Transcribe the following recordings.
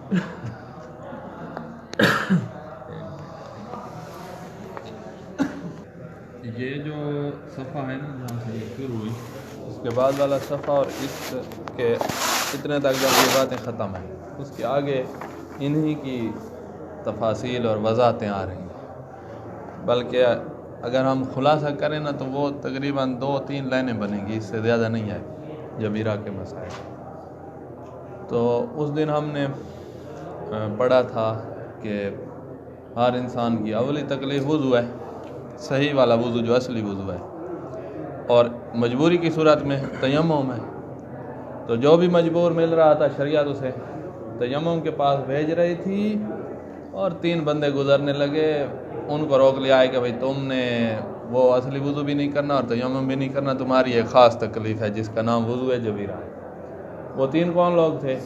یہ جو صفحہ ہے نا جہاں سے یہ شروع ہوئی اس کے بعد والا صفحہ اور اس کے اتنے تک جب یہ باتیں ختم ہیں اس کے آگے انہی کی تفاصیل اور وضاحتیں آ رہی ہیں، بلکہ اگر ہم خلاصہ کریں نا تو وہ تقریباً 2-3 لائنیں بنیں گی، اس سے زیادہ نہیں ہے جبیرہ کے مسائل۔ تو اس دن ہم نے پڑھا تھا کہ ہر انسان کی اولی تکلیف وضو ہے، صحیح والا وضو جو اصلی وضو ہے، اور مجبوری کی صورت میں تیمم ہے۔ تو جو بھی مجبور مل رہا تھا شریعت اسے تیمم کے پاس بھیج رہی تھی، اور 3 بندے گزرنے لگے، ان کو روک لیا ہے کہ بھئی تم نے وہ اصلی وضو بھی نہیں کرنا اور تیمم بھی نہیں کرنا، تمہاری ایک خاص تکلیف ہے جس کا نام وضو ہے جبیرہ۔ وہ 3 کون لوگ تھے؟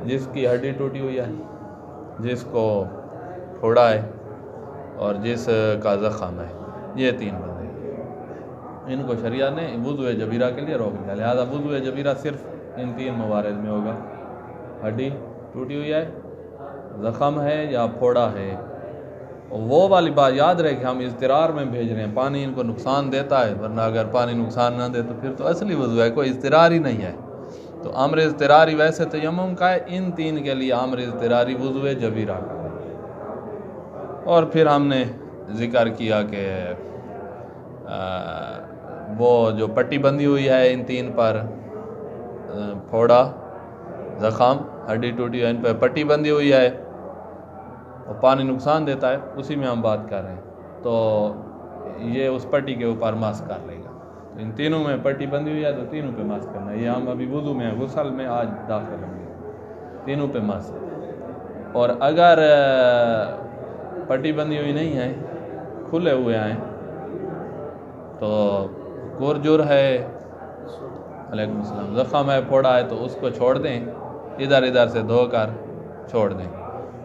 جس کی ہڈی ٹوٹی ہوئی ہے، جس کو پھوڑا ہے، اور جس کا زخم ہے، یہ 3 بندے، ان کو شریعت نے وضو جبیرہ کے لیے روک دیا۔ لہذا وضو جبیرہ صرف ان 3 موارد میں ہوگا: ہڈی ٹوٹی ہوئی ہے، زخم ہے، یا پھوڑا ہے۔ وہ والی بات یاد رہے کہ ہم اضطرار میں بھیج رہے ہیں، پانی ان کو نقصان دیتا ہے، ورنہ اگر پانی نقصان نہ دے تو پھر تو اصلی وضو ہے، کوئی اضطرار ہی نہیں ہے۔ تو امر اضطراری ویسے تیمم کا ہے، ان 3 کے لیے امر اضطراری وضو جبیرہ کا ہے۔ اور پھر ہم نے ذکر کیا کہ وہ جو پٹی بندھی ہوئی ہے ان 3 پر، پھوڑا، زخم، ہڈی ٹوٹی ہے، ان پہ پٹی بندھی ہوئی ہے اور پانی نقصان دیتا ہے، اسی میں ہم بات کر رہے ہیں۔ تو یہ اس پٹی کے اوپر مس کر لے گا۔ ان تینوں میں پٹی بندھی ہوئی ہے تو تینوں پہ مس کرنا ہے۔ یہ ہم ابھی وضو میں غسل میں آج داخل ہوں گے، تینوں پہ مس۔ اور اگر پٹی بندھی ہوئی نہیں ہے، کھلے ہوئے ہیں، تو کورجر ہے، علیکم السلام، زخم ہے، پھوڑا ہے، تو اس کو چھوڑ دیں، ادھر ادھر سے دھو کر چھوڑ دیں۔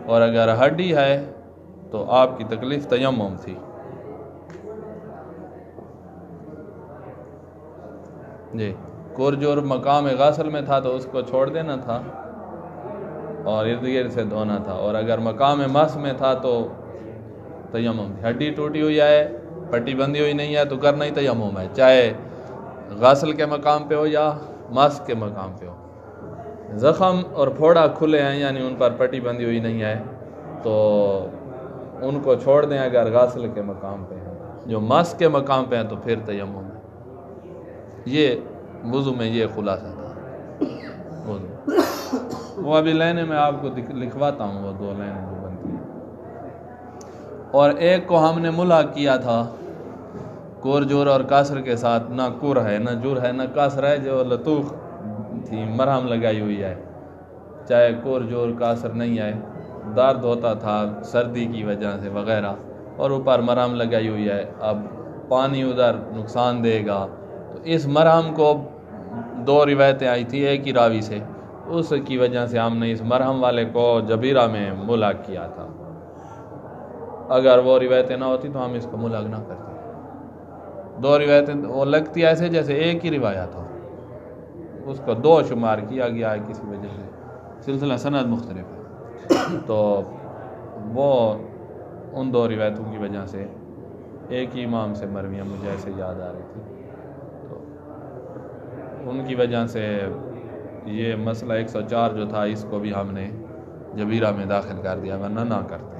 اور اگر ہڈی ہے تو آپ کی تکلیف تیمم تھی۔ جی، کورجر مقام غسل میں تھا تو اس کو چھوڑ دینا تھا اور ارد گرد سے دھونا تھا، اور اگر مقام مس میں تھا تو تیمم تھی۔ ہڈی ٹوٹی ہوئی ہے، پٹی بندھی ہوئی نہیں ہے تو کرنا ہی تیمم ہے، چاہے غسل کے مقام پہ ہو یا مس کے مقام پہ ہو۔ زخم اور پھوڑا کھلے ہیں، یعنی ان پر پٹی بندھی ہوئی نہیں ہے، تو ان کو چھوڑ دیں اگر غسل کے مقام پہ ہیں۔ جو مس کے مقام پہ ہیں تو پھر تیمم ہے۔ یہ وضو میں یہ خلاصہ تھا وضو۔ وہ ابھی لائنیں میں آپ کو لکھواتا ہوں، وہ 2 لائنیں جو بنتی ہیں۔ اور ایک کو ہم نے ملحق کیا تھا کور جور اور کاسر کے ساتھ، نہ کور ہے، نہ جور ہے، نہ کاسر ہے، جو لطوخ تھی، مرہم لگائی ہوئی ہے، چاہے کور جور کاسر نہیں ہے، درد ہوتا تھا سردی کی وجہ سے وغیرہ، اور اوپر مرہم لگائی ہوئی ہے، اب پانی ادھر نقصان دے گا، تو اس مرہم کو 2 روایتیں آئی تھی ایک ہی راوی سے، اس کی وجہ سے ہم نے اس مرہم والے کو جبیرہ میں ملحق کیا تھا۔ اگر وہ روایتیں نہ ہوتی تو ہم اس کو ملحق نہ کرتے۔ 2 روایتیں وہ لگتی ایسے جیسے ایک ہی روایت ہو، اس کو 2 شمار کیا گیا ہے کسی وجہ سے، سلسلہ سند مختلف ہے، تو وہ ان 2 روایتوں کی وجہ سے ایک ہی امام سے مرویاں مجھے ایسے یاد آ رہی تھی، تو ان کی وجہ سے یہ مسئلہ 104 جو تھا اس کو بھی ہم نے جبیرہ میں داخل کر دیا، ورنہ نہ کرتے۔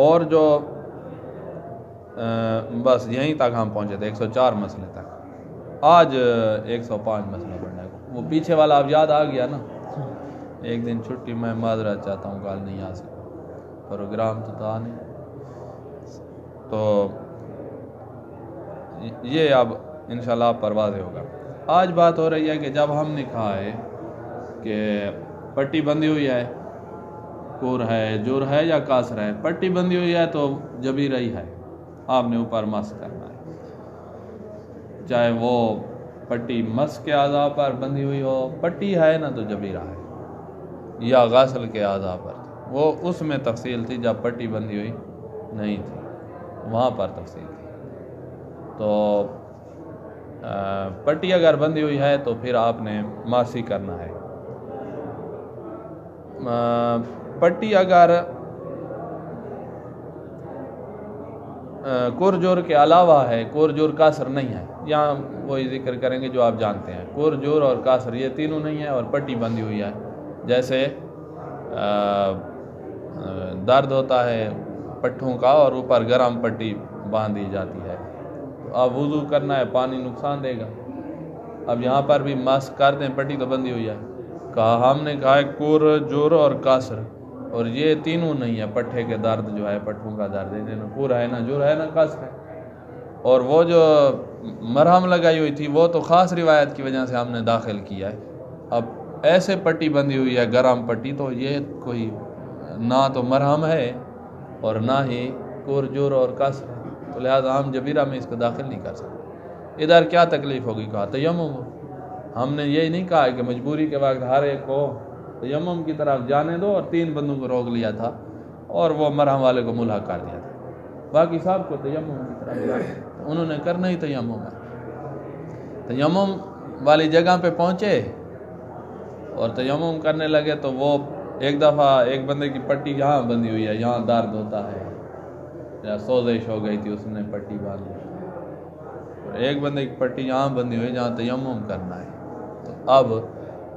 اور جو بس یہیں تک ہم پہنچے تھے، 104 مسئلے تک۔ آج 105 مسئلہ پڑھنا ہے، وہ پیچھے والا اب یاد آ گیا نا۔ ایک دن چھٹی، میں معذرت چاہتا ہوں، کل نہیں آ سکتا، پروگرام تو تھا نہیں، تو یہ اب انشاءاللہ آپ پر واضح ہوگا۔ آج بات ہو رہی ہے کہ جب ہم نے کہا ہے کہ پٹی بندھی ہوئی ہے، کور ہے، جور ہے یا کاسر ہے، پٹی بندھی ہوئی ہے تو جبیرہ ہی ہے، آپ نے اوپر مس کرنا ہے، چاہے وہ پٹی مس کے اعضاء پر بندھی ہوئی ہو، پٹی ہے نا تو جبیرہ ہے، یا غسل کے اعضاء پر، وہ اس میں تفصیل تھی جب پٹی بندھی ہوئی نہیں تھی، وہاں پر تفصیل تھی۔ تو پٹی اگر بندھی ہوئی ہے تو پھر آپ نے ماسی کرنا ہے، پٹی اگر کور جور کے علاوہ ہے، کور جور کاسر نہیں ہے، یہاں وہی ذکر کریں گے جو آپ جانتے ہیں، کور جور اور کاسر یہ تینوں نہیں ہے اور پٹی بندھی ہوئی ہے، جیسے درد ہوتا ہے پٹھوں کا اور اوپر گرم پٹی باندھی جاتی ہے، اب وضو کرنا ہے، پانی نقصان دے گا، اب یہاں پر بھی مس کر دیں، پٹی تو بندھی ہوئی ہے، ہم نے کہا ہے کور جور اور کاسر، اور یہ تینوں نہیں ہے، پٹھے کے درد جو ہے، پٹھوں کا درد ہے، کور ہے نہ جور ہے نہ کاسر ہے، اور وہ جو مرہم لگائی ہوئی تھی وہ تو خاص روایت کی وجہ سے ہم نے داخل کیا ہے، اب ایسے پٹی بندھی ہوئی ہے گرم پٹی، تو یہ کوئی نہ تو مرہم ہے اور نہ ہی کور جور اور کاسر ہے، تو لہٰذا ہم جبیرہ میں اس کو داخل نہیں کر سکتے۔ ادھر کیا تکلیف ہوگی؟ کہا تیمم ہو، ہم نے یہی نہیں کہا کہ مجبوری کے وقت ہر ایک کو تیمم کی طرف جانے دو، اور 3 بندوں کو روک لیا تھا اور وہ مرہم والے کو ملحق کر دیا تھا، باقی صاحب کو تیمم کی طرف جانے، انہوں نے کرنا ہی تیمم ہے، تیمم والی جگہ پہ پہنچے اور تیمم کرنے لگے، تو وہ ایک دفعہ ایک بندے کی پٹی یہاں بندھی ہوئی ہے، یہاں درد ہوتا ہے یا سوزش ہو گئی تھی، اس نے پٹی باندھی، اور ایک بندے کی پٹی یہاں بندھی ہوئی جہاں تیمم کرنا ہے، تو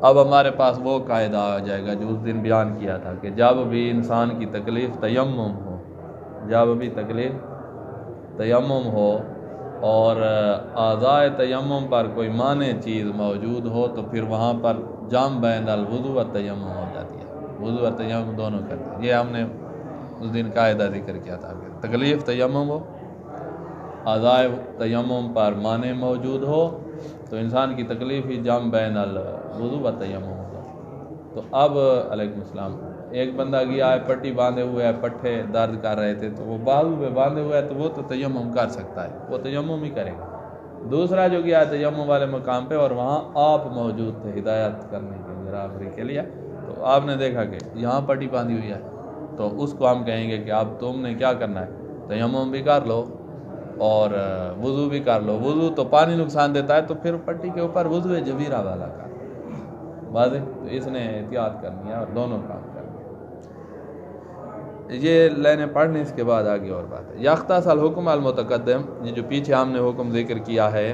اب ہمارے پاس وہ قاعدہ آ جائے گا جو اس دن بیان کیا تھا کہ جب بھی انسان کی تکلیف تیمم ہو، جب بھی تکلیف تیمم ہو اور اعضائے تیمم پر کوئی مانع چیز موجود ہو، تو پھر وہاں پر جمع بین الوضو و تیمم ہو جاتی ہے، وضو و تیمم دونوں کرتے ہیں، یہ ہم نے اس دن قاعدہ ذکر کیا تھا کہ تکلیف تیمم ہو، اعضائے تیمم پر مانع موجود ہو، تو انسان کی تکلیف ہی جمع بین الوضو و تیمم ہوگا۔ تو اب علیکم السلام، ایک بندہ گیا ہے پٹی باندھے ہوئے ہے، پٹھے درد کر رہے تھے، تو وہ بازو پہ باندھے ہوئے ہے، تو وہ تو تیمم کر سکتا ہے، وہ تیمم ہی کرے گا۔ دوسرا جو گیا ہے تیمم والے مقام پہ اور وہاں آپ موجود تھے ہدایت کرنے کے لیے، راہبری کے لیے، تو آپ نے دیکھا کہ یہاں پٹی باندھی ہوئی ہے، تو اس کو ہم کہیں گے کہ اب تم نے کیا کرنا ہے، تیمم بھی کر لو اور وضو بھی کر لو، وضو تو پانی نقصان دیتا ہے، تو پھر پٹی کے اوپر وضو جبیرہ والا کر، واضح، تو اس نے احتیاط کرنی ہے اور دونوں کام کرنے، یہ لینے پڑھنے اس کے بعد آگے اور بات ہے۔ یختص الحکم المتقدم، یہ جو پیچھے ہم نے حکم ذکر کیا ہے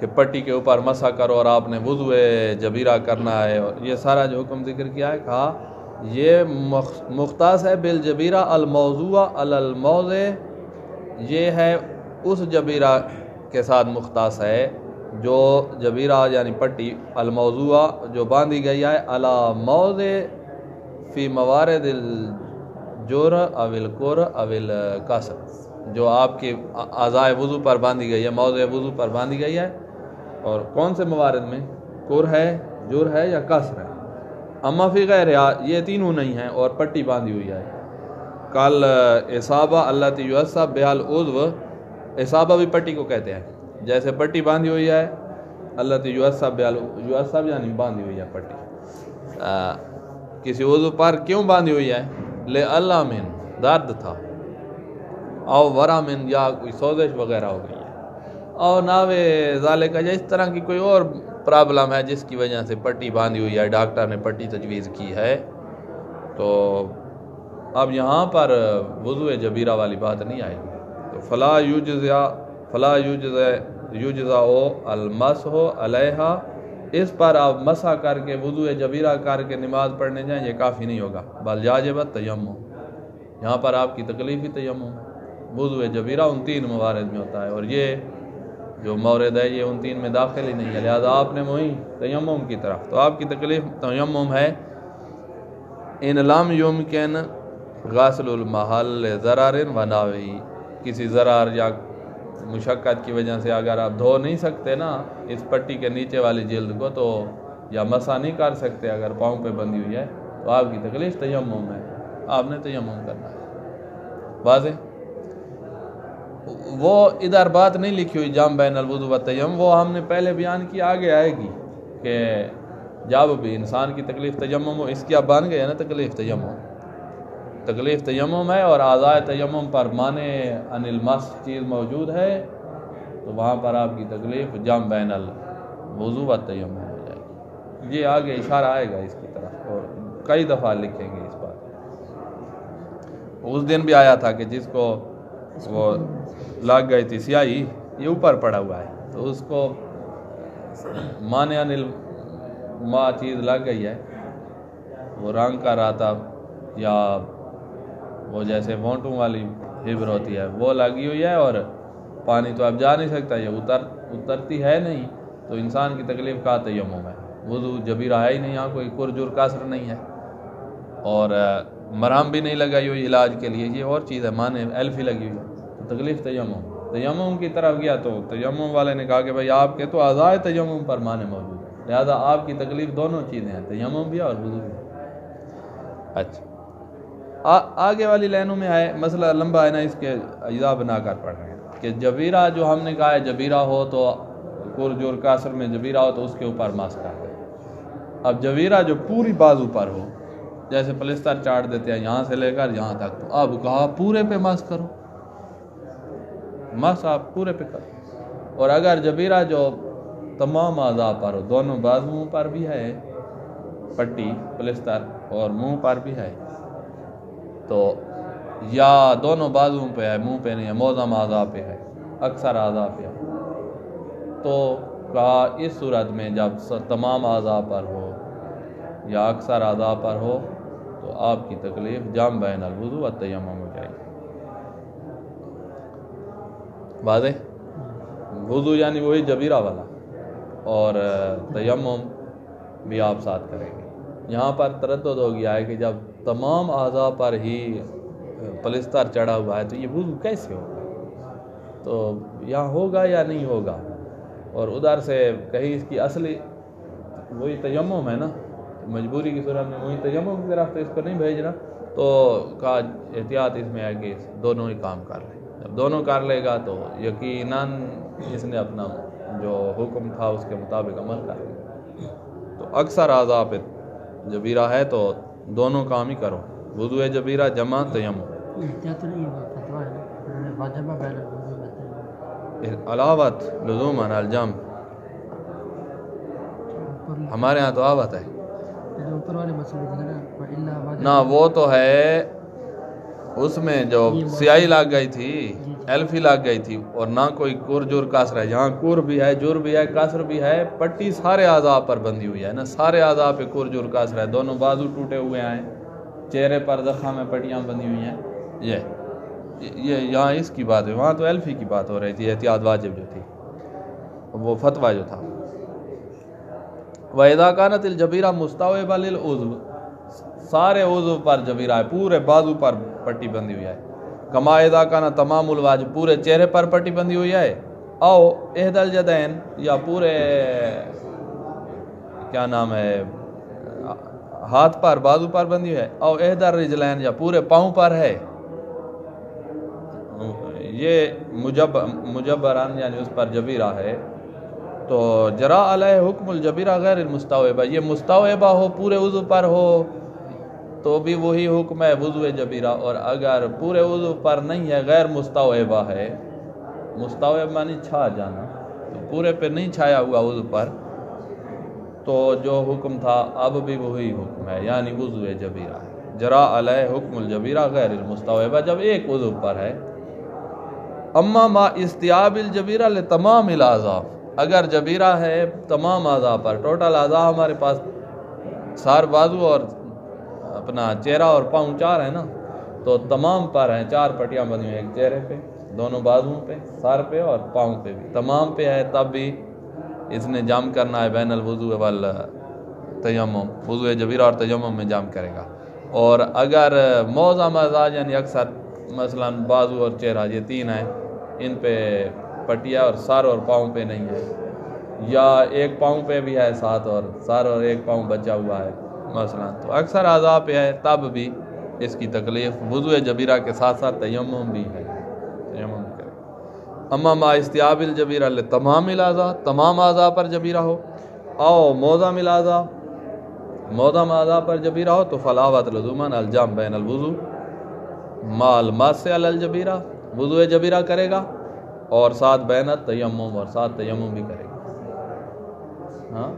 کہ پٹی کے اوپر مسح کرو اور آپ نے وضو جبیرہ کرنا ہے، اور یہ سارا جو حکم ذکر کیا ہے، کہا یہ مختص ہے بالجبیرہ الموضوع علی الموضع، یہ ہے اس جبیرہ کے ساتھ مختص ہے جو جبیرہ یعنی پٹی الموضوع جو باندھی گئی ہے علی موضع فی موارد الجور او الکور او الکسر، جو آپ کے اعضائے وضو پر باندھی گئی ہے، موضع وضو پر باندھی گئی ہے، اور کون سے موارد میں؟ کور ہے، جور ہے یا کسر ہے، اما فی غیر یہ تینوں نہیں ہیں اور پٹی باندھی ہوئی ہے، کل اصابہ التی یصب بہا العضو، اصابہ بھی پٹی کو کہتے ہیں، جیسے پٹی باندھی ہوئی ہے التی یصب بہا، یصب یعنی باندھی ہوئی ہے پٹی کسی عضو پر، کیوں باندھی ہوئی ہے؟ لِعَلَّمٍ درد تھا، او ورمٍ یا کوئی سوزش وغیرہ ہو گئی ہے، اور ناوے ذالک یا اس طرح کی کوئی اور پرابلم ہے جس کی وجہ سے پٹی باندھی ہوئی ہے، ڈاکٹر نے پٹی تجویز کی ہے، تو اب یہاں پر وضو جبیرہ والی بات نہیں آئے گی، تو فلا یجزا المسح علیہا، اس پر آپ مسح کر کے وضو جبیرہ کر کے نماز پڑھنے جائیں، یہ کافی نہیں ہوگا، بل یجب تیمم، یہاں پر آپ کی تکلیف ہی تیمم ہے، وضو جبیرہ ان 3 موارد میں ہوتا ہے، اور یہ جو مورد ہے یہ ان 3 میں داخل ہی نہیں ہے، لہذا آپ نے وہیں تیمم کی طرف، تو آپ کی تکلیف تیمم ہے، ان لم یمکن غسل المحل ضرر و ناوی، کسی ضرر یا مشقت کی وجہ سے اگر آپ دھو نہیں سکتے نا اس پٹی کے نیچے والی جلد کو، تو یا مسح نہیں کر سکتے اگر پاؤں پہ بندھی ہوئی ہے، تو آپ کی تکلیف تیمم ہے، آپ نے تیمم کرنا ہے، واضح۔ وہ ادھر بات نہیں لکھی ہوئی جمع بین الوضو و تیمم، وہ ہم نے پہلے بیان کی، آگے آئے گی کہ جب بھی انسان کی تکلیف تیمم ہو، اس کی اب بن گئے نا تکلیف تیمم، تکلیف تیمم ہے اور اعضائے تیمم پر مانع عن المس چیز موجود ہے، تو وہاں پر آپ کی تکلیف جمع بین الوضو و تیمم ہو جائے گی، یہ آگے اشارہ آئے گا اس کی طرف، اور کئی دفعہ لکھیں گے اس بات. اس دن بھی آیا تھا کہ جس کو وہ لگ گئی تھی سیاہی، یہ اوپر پڑا ہوا ہے، تو اس کو مانع انل ماں چیز لگ گئی ہے، وہ رنگ کر رہا تھا، یا وہ جیسے وونٹوں والی ہبر ہوتی ہے وہ لگی ہوئی ہے، اور پانی تو اب جا نہیں سکتا، یہ اترتی ہے نہیں، تو انسان کی تکلیف کا تیمم ہے. وضو جبیرہ ہے ہی نہیں، یہاں کوئی کرجر کاسر نہیں ہے، اور مرہم بھی نہیں لگائی ہوئی علاج کے لیے، یہ اور چیز ہے، مانے ایلفی لگی ہوئی ہے، تو تکلیف تیمم کی طرف گیا. تو تیمم والے نے کہا کہ بھائی آپ کے تو اعضاء تیمم پر مانے موجود ہے، لہذا آپ کی تکلیف دونوں چیزیں ہیں، تیمم بھی اور وضو بھی. اچھا، آگے والی لائنوں میں ہے، مسئلہ لمبا ہے نا، اس کے اجزاء بنا کر پڑھ رہے ہیں کہ جبیرہ جو ہم نے کہا ہے جبیرہ ہو تو کرجر کاسر میں جبیرہ ہو تو اس کے اوپر ماسک کر دیں. اب جبیرہ جو پوری بازو پر ہو، جیسے پلستر چاٹ دیتے ہیں یہاں سے لے کر یہاں تک، تو اب کہا پورے پہ ماسک کرو، ماسک آپ پورے پہ کرو. اور اگر جبیرہ جو تمام اعضاء پر ہو، دونوں بازوؤں پر بھی ہے پٹی پلستر اور منہ پر بھی ہے، تو یا دونوں بازوؤں پہ ہے، منہ پہ نہیں ہے، معظم اعضاء پہ ہے، اکثر اعضاء پہ ہے، تو کہا اس صورت میں جب تمام اعضاء پر ہو یا اکثر اعضاء پر ہو تو آپ کی تکلیف جمع بین الوضو والتیمم ہو جائے گی. واضح؟ وضو یعنی وہی جبیرہ والا، اور تیمم بھی آپ ساتھ کریں گے. یہاں پر تردد ہو گیا ہے کہ جب تمام اعضاء پر ہی پلستر چڑھا ہوا ہے تو یہ وضو کیسے ہوگا، تو یہاں ہوگا یا نہیں ہوگا، اور ادھر سے کہیں اس کی اصلی وہی تیمم ہے نا، مجبوری کی صورت میں وہی تیمم کی طرف تو اس کو نہیں بھیجنا، تو کا احتیاط اس میں ہے کہ دونوں ہی کام کر لیں. جب دونوں کر لے گا تو یقیناً اس نے اپنا جو حکم تھا اس کے مطابق عمل کر لیا. تو اکثر اعضاء پہ جبیرہ ہے تو دونوں کام ہی کرو، وضو جبیرہ جمع تیمم. علاوت لزوماً الجم، ہمارے ہاں تو آوت ہے نا، وہ تو ہے اس میں جو سیاہی لگ گئی تھی، ایلفی لگ گئی تھی، اور نہ کوئی کرجر کاسر ہے، یہاں کور بھی ہے، جر بھی ہے، کاسر بھی ہے، پٹی سارے اعضاء پر بندھی ہوئی ہے نا، سارے اعضاء پہ کرجر کاسر ہے، دونوں بازو ٹوٹے ہوئے ہیں، چہرے پر زخم میں پٹیاں بندھی ہوئی ہیں. یہ یہاں اس کی بات ہے، وہاں تو ایلفی کی بات ہو رہی تھی، احتیاط واجب جو تھی، وہ فتویٰ جو تھا. وَإِذَا كَانَتِ الْجَبِيرَةُ مُسْتَوْعِبَةً لِلْعُضْوِ، سارے عضو پر جبیرہ ہے، پورے بازو پر پٹی بندھی ہوئی ہے. کما اذا کان تمام الواجب، پورے چہرے پر پٹی بندھی ہوئی ہے، او احد الجدین، یا پورے کیا نام ہے ہاتھ پر بازو پر بندھی ہوئی ہے، او احد الرجلین، یا پورے پاؤں پر ہے. یہ مجبران یعنی اس پر جبیرہ ہے، تو جرا علیہ حکم الجبیرہ غیر المستوعبہ، یہ مستوعبہ ہو پورے عضو پر ہو تو بھی وہی حکم ہے وضو جبیرہ، اور اگر پورے عضو پر نہیں ہے غیر مستوعبہ ہے، مستوعب معنی چھا جانا، تو پورے پہ نہیں چھایا ہوا عضو پر، تو جو حکم تھا اب بھی وہی حکم ہے، یعنی وضو جبیرہ ہے. جرا علیہ حکم الجبیرہ غیر المستوعبہ جب ایک عضو پر ہے. اما ما استیاب الجبیرہ لتمام الاعضاء، اگر جبیرہ ہے تمام اعضاء پر، ٹوٹل اعضاء ہمارے پاس سار بازو اور اپنا چہرہ اور پاؤں چار ہے نا، تو تمام پر ہیں، چار پٹیاں بنی ہوئی، ایک چہرے پہ، دونوں بازوؤں پہ، سار پہ اور پاؤں پہ بھی، تمام پہ ہے، تب بھی اس نے جمع کرنا ہے بین الوضو والتیمم، وضو جبیرہ اور تیمم میں جمع کرے گا. اور اگر معظم اعضاء یعنی اکثر، مثلا بازو اور چہرہ یہ تین ہیں، ان پہ پٹیا اور سر اور پاؤں پہ نہیں ہے، یا ایک پاؤں پہ بھی ہے ساتھ اور سر اور ایک پاؤں بچا ہوا ہے مثلا، تو اکثر اعضاء پہ ہے، تب بھی اس کی تکلیف وضو جبیرہ کے ساتھ ساتھ تیمم بھی ہے، تیمم کرے. اما ما استیاب الجبیرہ لتمام الاعضاء، تمام اعضاء پر جبیرہ ہو، او معظم الاعضاء، معظم اعضاء پر جبیرہ ہو، تو فلاوت لزوماً الجمع بین الوضو مال ماس علی الجبیرہ، وضو جبیرہ کرے گا اور ساتھ بینت تیمم، اور ساتھ تیمم بھی کرے گا. ہاں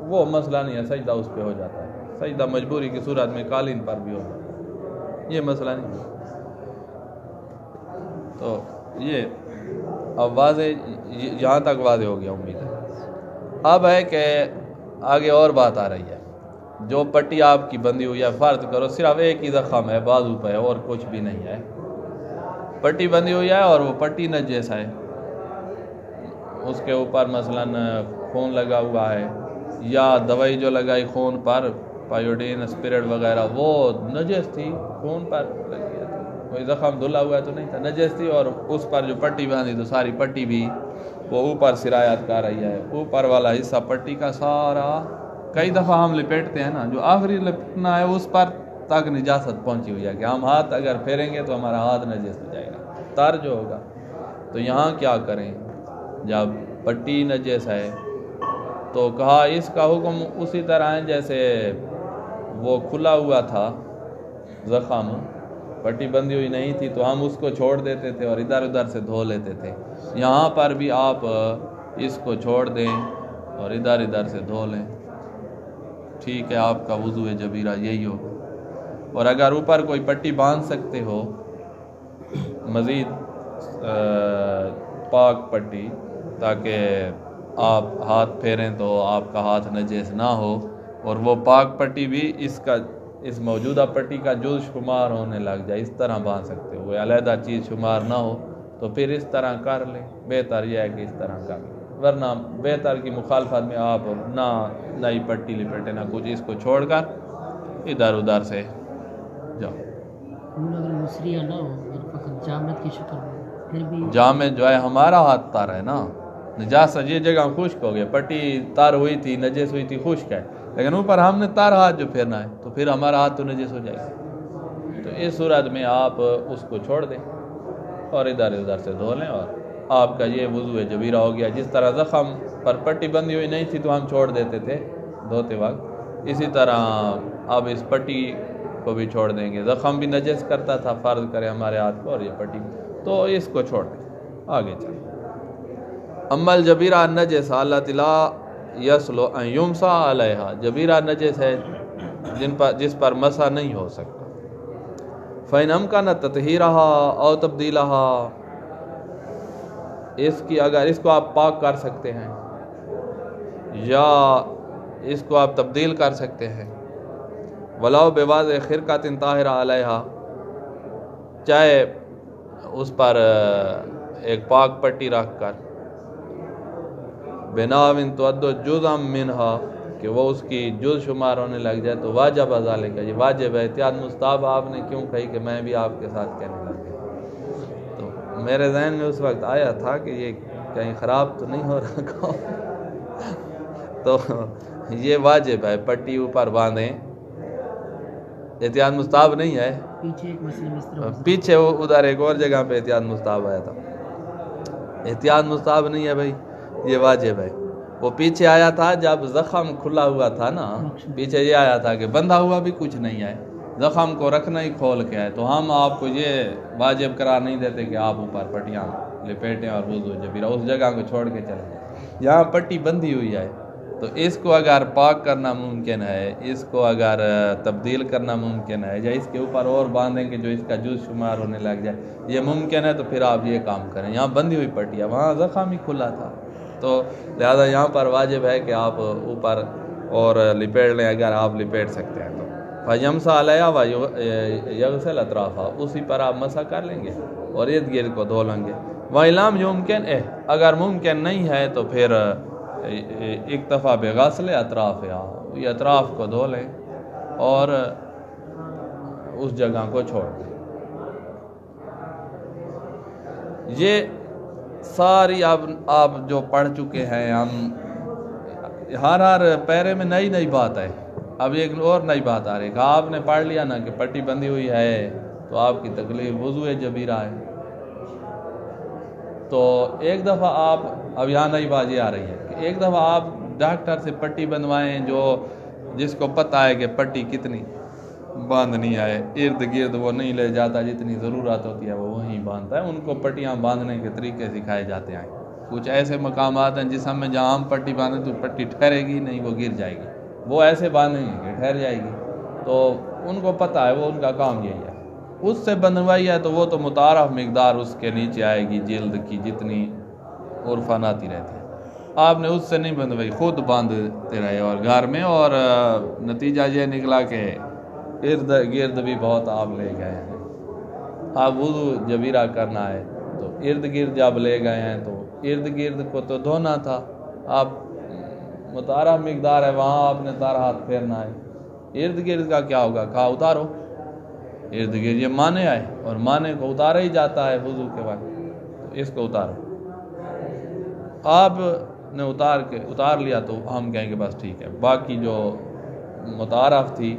وہ مسئلہ نہیں ہے، سجدہ اس پہ ہو جاتا ہے، سجدہ مجبوری کی صورت میں قالین پر بھی ہو جاتا ہے، یہ مسئلہ نہیں ہے۔ تو یہ اب واضح، یہاں تک واضح ہو گیا امید ہے۔ اب ہے کہ آگے اور بات آ رہی ہے، جو پٹی آپ کی بندھی ہوئی ہے، فرض کرو صرف ایک ہی زخم ہے بازو پہ اور کچھ بھی نہیں ہے، پٹی بندھی ہوئی ہے اور وہ پٹی نجس ہے، اس کے اوپر مثلاً خون لگا ہوا ہے، یا دوائی جو لگائی خون پر پائیوڈین اسپرٹ وغیرہ وہ نجس تھی، خون پر لگی ہے، کوئی زخم دھلا ہوا تو نہیں تھا، نجس تھی، اور اس پر جو پٹی باندھی تو ساری پٹی بھی وہ اوپر سرایت کر رہی ہے، اوپر والا حصہ پٹی کا سارا، کئی دفعہ ہم لپیٹتے ہیں نا، جو آخری لپٹنا ہے اس پر تک نجاست پہنچی ہوئی ہے کہ ہم ہاتھ اگر پھیریں گے تو ہمارا ہاتھ نجس ہو جائے گا، تار جو ہوگا۔ تو یہاں کیا کریں، جب پٹی نجس ہے تو کہا اس کا حکم اسی طرح ہے جیسے وہ کھلا ہوا تھا زخم، پٹی بندھی ہوئی نہیں تھی تو ہم اس کو چھوڑ دیتے تھے اور ادھر ادھر سے دھو لیتے تھے، یہاں پر بھی آپ اس کو چھوڑ دیں اور ادھر ادھر سے دھو لیں، ٹھیک ہے، آپ کا وضو جبیرہ یہی ہو۔ اور اگر اوپر کوئی پٹی باندھ سکتے ہو مزید پاک پٹی، تاکہ آپ ہاتھ پھیریں تو آپ کا ہاتھ نجس نہ ہو، اور وہ پاک پٹی بھی اس موجودہ پٹی کا جز شمار ہونے لگ جائے، اس طرح باندھ سکتے ہو، وہ علیحدہ چیز شمار نہ ہو تو پھر اس طرح کر لیں، بہتر یہ ہے کہ اس طرح کر لیں، ورنہ بہتر کی مخالفت میں آپ نہ نئی پٹی لپیٹیں نہ کچھ، اس کو چھوڑ کر ادھر ادھر سے جاؤ۔ اگر مصریہ نہ ہو فقط جامد کی شکل میں، پھر بھی جامد جو ہے ہمارا ہاتھ تار ہے نا، نجاست یہ جگہ خشک ہو گیا، پٹی تار ہوئی تھی نجس ہوئی تھی خشک ہے، لیکن اوپر ہم نے تار ہاتھ جو پھیرنا ہے تو پھر ہمارا ہاتھ تو نجس ہو جائے گا، تو اس صورت میں آپ اس کو چھوڑ دیں اور ادھر ادھر سے دھو لیں، اور آپ کا یہ وضو جبیرہ ہو گیا۔ جس طرح زخم پر پٹی بندھی ہوئی نہیں تھی تو ہم چھوڑ دیتے تھے دھوتے وقت، اسی طرح اب اس پٹی کو بھی چھوڑ دیں گے، زخم بھی نجس کرتا تھا، فرض کرے ہمارے ہاتھ کو، اور یہ پٹی تو اس کو چھوڑ دیں، آگے چلیں۔ امل جبیرہ نجس اللہ لا یسلو ان یمسا علیہا، جبیرہ نجس ہے جس پر مسح نہیں ہو سکتا، فَإِنْ أَمْكَنَ تَطْهِيرَهَا أَوْ تَبْدِيلَهَا، اگر اس کو آپ پاک کر سکتے ہیں یا اس کو آپ تبدیل کر سکتے ہیں، وَلَوْ بِوَاضِعِ خِرْقَةٍ طَاهِرَةٍ عَلَيْهَا، چاہے اس پر ایک پاک پٹی رکھ کر، بِنَاوٍ تُعَدُّ جُزْءً مِّنْهَا، کہ وہ اس کی جز شمار ہونے لگ جائے، تو واجب ذالک، یہ واجب ہے۔ احتیاط مستحب آپ نے کیوں کہی کہ میں بھی آپ کے ساتھ کہنے لگ گیا، تو میرے ذہن میں اس وقت آیا تھا کہ یہ کہیں خراب تو نہیں ہو رہا کام، تو یہ واجب ہے، پٹی اوپر باندھیں، احتیاط مستحب نہیں ہے۔ پیچھے ایک مسئلہ اس طرح پیچھے وہ ادھر ایک اور جگہ پہ احتیاط مستحب آیا تھا، احتیاط مستحب نہیں ہے بھائی، یہ واجب ہے۔ وہ پیچھے آیا تھا جب زخم کھلا ہوا تھا نا، پیچھے یہ آیا تھا کہ بندھا ہوا بھی کچھ نہیں ہے، زخم کو رکھنا ہی کھول کے ہے، تو ہم آپ کو یہ واجب قرار نہیں دیتے کہ آپ اوپر پٹیاں لپیٹیں اور وضو جبیرہ اس جگہ کو چھوڑ کے چلیں جائیں۔ یہاں پٹی بندھی ہوئی ہے تو اس کو اگر پاک کرنا ممکن ہے، اس کو اگر تبدیل کرنا ممکن ہے، یا اس کے اوپر اور باندھیں کہ جو اس کا جز شمار ہونے لگ جائے، یہ ممکن ہے، تو پھر آپ یہ کام کریں۔ یہاں بندھی ہوئی پٹی ہے، وہاں زخم ہی کھلا تھا، تو لہذا یہاں پر واجب ہے کہ آپ اوپر اور لپیٹ لیں اگر آپ لپیٹ سکتے ہیں تو، فَيَمْسَحْ عَلَيْهَا وَيَغْسِلْ أَطْرَافَهَا، اسی پر آپ مسح کر لیں گے اور ارد گرد کو دھو لیں گے۔ وَإِن لَمْ يُمْكِنْ، اگر ممکن نہیں ہے تو پھر اکتفا بغسل اطرافها، یہ اطراف کو دھو لیں اور اس جگہ کو چھوڑ دیں۔ یہ ساری اب آپ جو پڑھ چکے ہیں، ہم ہر پیرے میں نئی نئی بات ہے، اب ایک اور نئی بات آ رہی ہے کہ آپ نے پڑھ لیا نا کہ پٹی بندھی ہوئی ہے تو آپ کی تکلیف وضو جبیرہ ہے، تو ایک دفعہ آپ، اب یہاں نئی بات یہ آ رہی ہے کہ ایک دفعہ آپ ڈاکٹر سے پٹی بندوائیں، جس کو پتہ ہے کہ پٹی کتنی باندھنی ہے، ارد گرد وہ نہیں لے جاتا، جتنی ضرورت ہوتی ہے وہ وہیں باندھتا ہے، ان کو پٹیاں باندھنے کے طریقے سکھائے جاتے ہیں۔ کچھ ایسے مقامات ہیں جسم میں جہاں ہم پٹی باندھیں تو پٹی ٹھہرے گی نہیں، وہ گر جائے گی، وہ ایسے باندھیں گے کہ ٹھہر جائے گی، تو ان کو پتہ ہے، وہ ان کا کام یہی ہے۔ اس سے بندھوائی ہے تو وہ تو متعارف مقدار اس کے نیچے آئے گی، جلد کی جتنی عرفان آتی رہتی ہے، آپ نے اس سے نہیں بندھوائی، خود باندھتے رہے اور گھر میں، اور نتیجہ یہ نکلا کہ ارد گرد بھی بہت آپ لے گئے ہیں۔ آپ وضو جبیرہ کرنا ہے تو ارد گرد جب لے گئے ہیں تو ارد گرد کو تو دھونا تھا، آپ متعارف مقدار ہے وہاں آپ نے تارا ہاتھ پھیرنا ہے، ارد گرد کا کیا ہوگا؟ کہا اتارو، ارد گرد یہ مانے آئے اور مانے کو اتارا ہی جاتا ہے وضو کے بعد، تو اس کو اتارو۔ آپ نے اتار لیا تو ہم کہیں گے بس ٹھیک ہے، باقی جو متعارف تھی